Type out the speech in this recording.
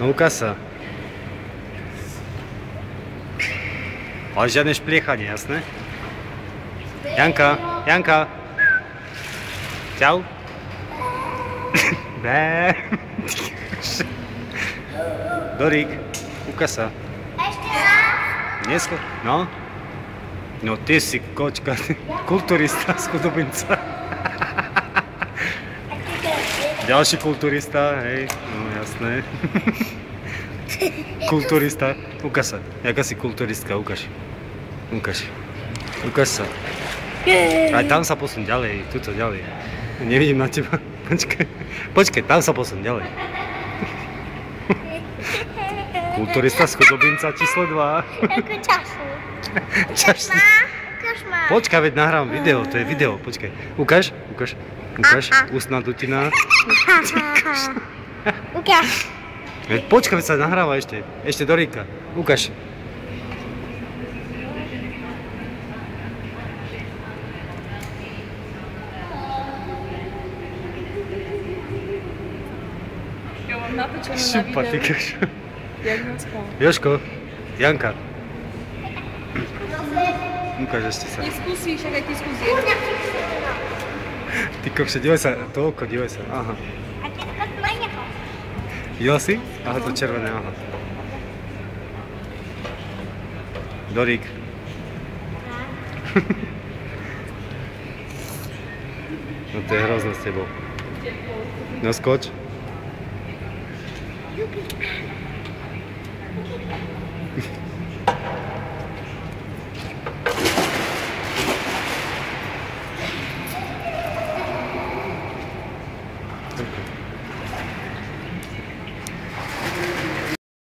No ukáž sa. Ale žiadne špliechanie, jasné? Janka, Janka. Čau. Bé. Dorík, ukáž sa. Ešte raz. Dnesko? No? No ty si kočka, kulturista z Chudobinca. Ďalší kulturista, hej, no jasné. Kulturista, ukáž sa. Jaká si kulturistka, ukáž. Ukáž. Ukáž sa. Aj tam sa posun ďalej, tuto ďalej. Nevidím na teba. Počkaj, počkaj, tam sa posun ďalej. Kulturista z Chudobinca číslo 2. Ako času. Čas. Ukáž ma. Počkaj, veď nahrám video, to je video, počkaj. Ukáž, ukáž, ukáž, ústna dutina. Ukáž. Veď počkaj, veď sa nahráva ešte, Doríka. Ukáž. Ja mám natočenú na Šupa, ty videu. kaš. Jak mám spal. Jožko, Janka. Ukáž ešte sa. Ty skúsi, však aj ty skúsi. Ty kokše, dívaj sa, to oko, dívaj sa, aha. A ty to tvoje. Videla si? Aha, to červené, aha. Dorík. No to je hrozné s tebou. No skoč.